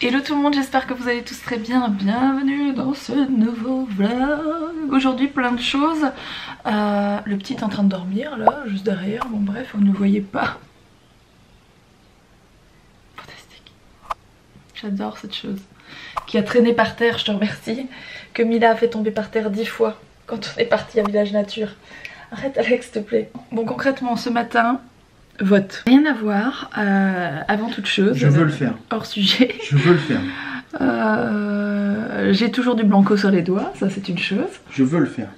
Hello tout le monde, j'espère que vous allez tous très bien. Bienvenue dans ce nouveau vlog. Aujourd'hui plein de choses. Le petit est en train de dormir là, juste derrière. Bon bref, vous ne le voyez pas. Fantastique. J'adore cette chose. Qui a traîné par terre, je te remercie. Que Mila a fait tomber par terre 10 fois quand on est parti à Village Nature. Arrête Alex s'il te plaît. Bon concrètement ce matin... Vote. Rien à voir, avant toute chose. Je veux le faire. Hors sujet. Je veux le faire. J'ai toujours du blanco sur les doigts, ça c'est une chose. Je veux le faire.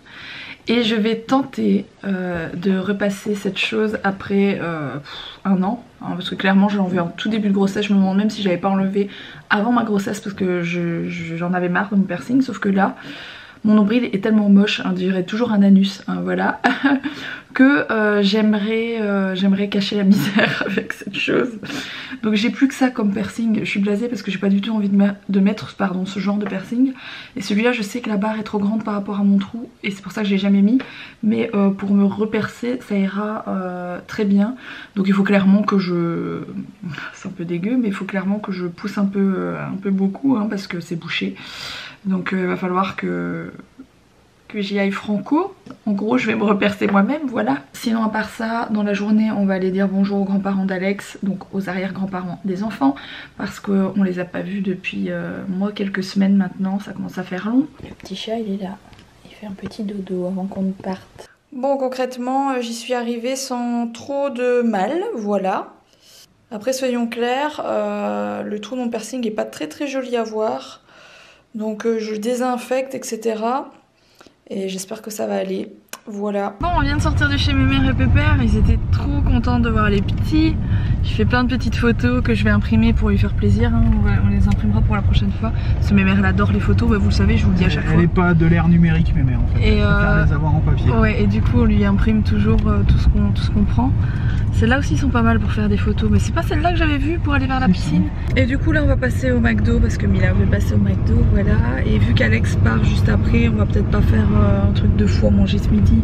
Et je vais tenter de repasser cette chose après un an. Hein, parce que clairement je l'ai enlevé en tout début de grossesse. Je me demande même si j'avais pas enlevé avant ma grossesse parce que j'en avais marre de mon piercing. Sauf que là... Mon nombril est tellement moche, on dirait toujours un anus, hein, voilà, que j'aimerais cacher la misère avec cette chose. Donc j'ai plus que ça comme piercing, je suis blasée parce que j'ai pas du tout envie de mettre ce genre de piercing. Et celui-là je sais que la barre est trop grande par rapport à mon trou et c'est pour ça que je l'ai jamais mis. Mais pour me repercer ça ira très bien. Donc il faut clairement que je... C'est un peu dégueu mais il faut clairement que je pousse un peu beaucoup hein, parce que c'est bouché. Donc il va falloir que j'y aille franco. En gros je vais me repercer moi-même, voilà. Sinon à part ça, dans la journée on va aller dire bonjour aux grands-parents d'Alex, donc aux arrière-grands-parents des enfants, parce qu'on les a pas vus depuis quelques semaines maintenant, ça commence à faire long. Le petit chat il est là, il fait un petit dodo avant qu'on ne parte. Bon concrètement j'y suis arrivée sans trop de mal, voilà. Après soyons clairs, le trou de mon piercing est pas très joli à voir. Donc je désinfecte etc. Et j'espère que ça va aller. Voilà. Bon on vient de sortir de chez mes mères et pépère. Ils étaient trop contents de voir les petits. J'ai fait plein de petites photos que je vais imprimer pour lui faire plaisir hein. On les imprimera pour la prochaine fois. Parce que mes mères elle adore les photos, bah, vous le savez je vous le dis à chaque fois. Elle n'est pas de l'ère numérique mes mères en fait. Et elle préfère les avoir en papier. Ouais et du coup on lui imprime toujours tout ce qu'on prend. Celles-là aussi sont pas mal pour faire des photos, mais c'est pas celle-là que j'avais vue pour aller vers la piscine. Et du coup là on va passer au McDo parce que Mila veut passer au McDo, voilà. Et vu qu'Alex part juste après, on va peut-être pas faire un truc de fou à manger ce midi.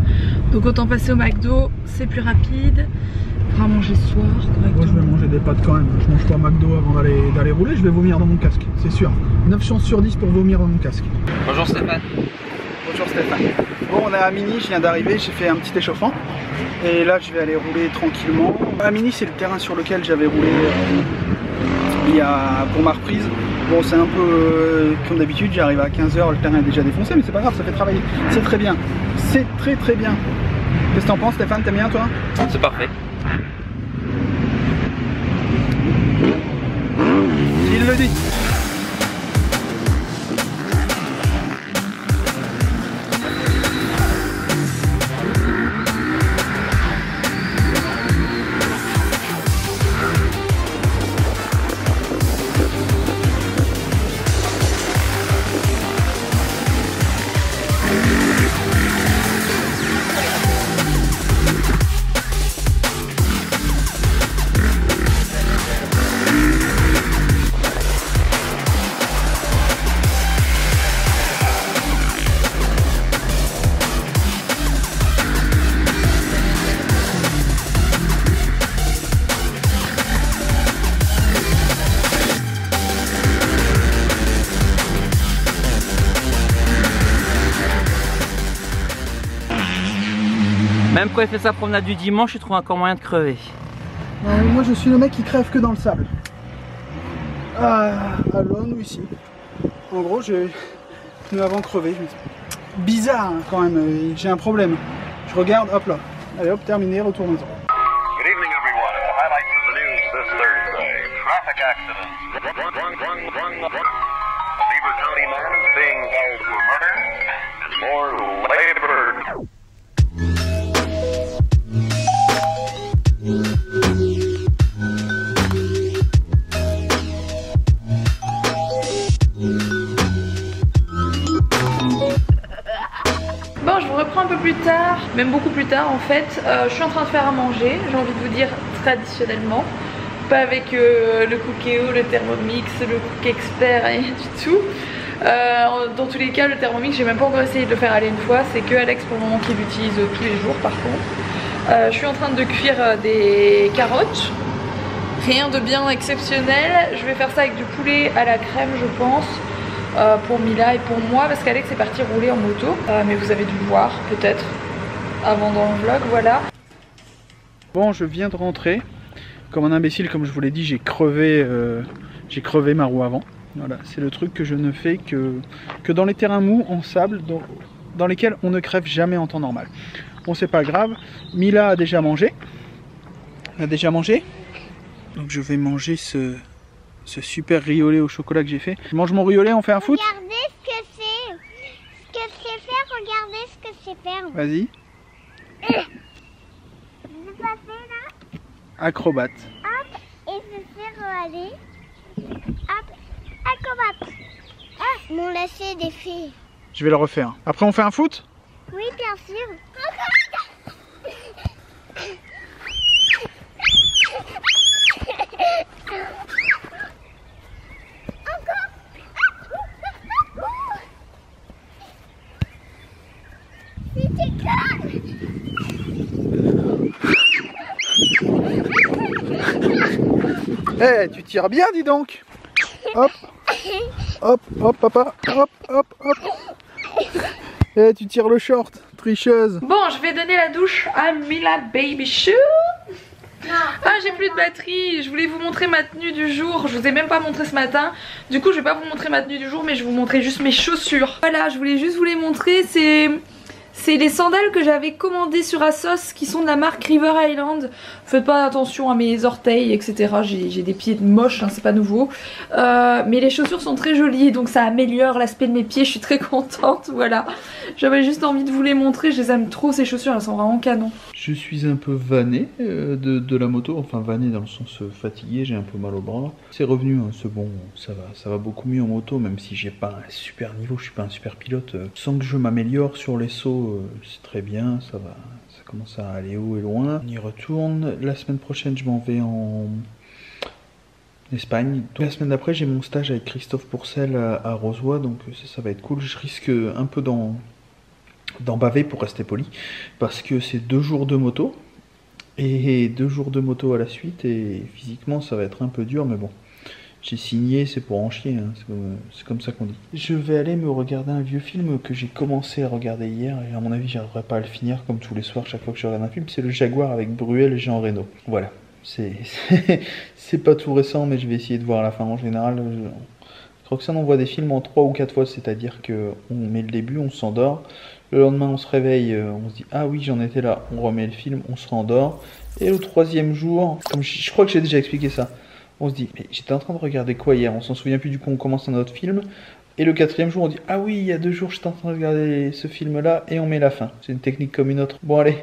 Donc autant passer au McDo, c'est plus rapide. On va manger ce soir correctement. Moi je vais manger des pâtes quand même, je mange pas McDo avant d'aller rouler, je vais vomir dans mon casque, c'est sûr. 9 chances sur 10 pour vomir dans mon casque. Bonjour Stéphane. Bonjour Stéphane. Bon on est à Mini, je viens d'arriver, j'ai fait un petit échauffement. Et là je vais aller rouler tranquillement. À Mini c'est le terrain sur lequel j'avais roulé pour ma reprise. Bon c'est un peu comme d'habitude, j'arrive à 15 h, le terrain est déjà défoncé mais c'est pas grave, ça fait travailler. C'est très bien, c'est très bien. Qu'est-ce que t'en penses Stéphane, t'aimes bien toi? C'est parfait. Il le dit. Même quand il fait sa promenade du dimanche, il trouve encore moyen de crever. Moi je suis le mec qui crève que dans le sable. À Londres ou ici. En gros je me avant crevé. Bizarre hein, quand même, j'ai un problème. Je regarde, hop là. Allez hop, terminé, retour maison. Good evening everyone. The highlights of the news this Thursday. Traffic accident. A Beaver County man is being held for murder and more labor. Bon, je vous reprends un peu plus tard, même beaucoup plus tard en fait. Je suis en train de faire à manger, j'ai envie de vous dire traditionnellement. Pas avec le Cookéo, le Thermomix, le Cook Expert, rien du tout. Dans tous les cas, le Thermomix, j'ai même pas encore essayé de le faire aller une fois. C'est que Alex pour le moment qui l'utilise tous les jours par contre. Je suis en train de cuire des carottes. Rien de bien exceptionnel. Je vais faire ça avec du poulet à la crème je pense. Pour Mila et pour moi parce qu'Alex est parti rouler en moto. Mais vous avez dû le voir peut-être avant dans le vlog, voilà. Bon, je viens de rentrer. Comme un imbécile, comme je vous l'ai dit, j'ai crevé ma roue avant. Voilà, c'est le truc que je ne fais que dans les terrains mous, en sable, dans lesquels on ne crève jamais en temps normal. Bon, c'est pas grave. Mila a déjà mangé. Donc je vais manger ce super riolet au chocolat que j'ai fait. Je mange mon riolet, on fait un foot? Regardez ce que c'est. Ce que c'est faire, regardez ce que c'est faire. Vas-y. Je vais passer là. Acrobate. Hop. Et je vais aller. Hop. Acrobate. Ah, mon lâcher des filles. Je vais le refaire. Après on fait un foot? Oui, bien sûr. Eh, tu tires bien, dis donc. Hop, hop, hop, papa, hop, hop, hop. Eh, tu tires le short, tricheuse. Bon, je vais donner la douche à Mila Baby Shoe. Ah, j'ai plus de batterie. Je voulais vous montrer ma tenue du jour. Je vous ai même pas montré ce matin. Du coup, je vais pas vous montrer ma tenue du jour, mais je vais vous montrer juste mes chaussures. Voilà, je voulais juste vous les montrer. C'est les sandales que j'avais commandées sur Asos qui sont de la marque River Island. Faites pas attention à mes orteils, etc. J'ai des pieds moches, hein, c'est pas nouveau. Mais les chaussures sont très jolies, donc ça améliore l'aspect de mes pieds. Je suis très contente, voilà. J'avais juste envie de vous les montrer. Je les aime trop ces chaussures, elles sont vraiment canon. Je suis un peu vanné de la moto, enfin vanné dans le sens fatigué, j'ai un peu mal au bras. C'est revenu, hein, c'est bon, ça va beaucoup mieux en moto, même si j'ai pas un super niveau, je suis pas un super pilote. Je sens que je m'améliore sur les sauts, c'est très bien, ça commence à aller haut et loin. On y retourne, la semaine prochaine je m'en vais en Espagne. Donc, la semaine d'après j'ai mon stage avec Christophe Pourcel à Rozoy, donc ça va être cool. Je risque un peu d'en baver pour rester poli, parce que c'est 2 jours de moto, et 2 jours de moto à la suite, et physiquement ça va être un peu dur, mais bon, j'ai signé, c'est pour en chier, hein. C'est comme ça qu'on dit. Je vais aller me regarder un vieux film que j'ai commencé à regarder hier, et à mon avis j'arriverai pas à le finir, comme tous les soirs chaque fois que je regarde un film. C'est Le Jaguar avec Bruel et Jean Reno. Voilà, c'est pas tout récent, mais je vais essayer de voir la fin. En général, Roxane, on voit des films en 3 ou 4 fois, c'est-à-dire qu'on met le début, on s'endort, le lendemain on se réveille, on se dit ah oui j'en étais là, on remet le film, on se rendort, et le 3e jour, comme je crois que j'ai déjà expliqué ça, on se dit mais j'étais en train de regarder quoi hier, on s'en souvient plus, du coup on commence un autre film, et le 4e jour on dit ah oui il y a 2 jours j'étais en train de regarder ce film là, et on met la fin. C'est une technique comme une autre. Bon allez,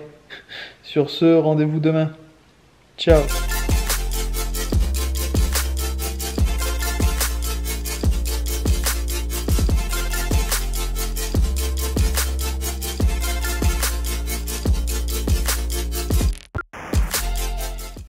sur ce, rendez-vous demain, ciao.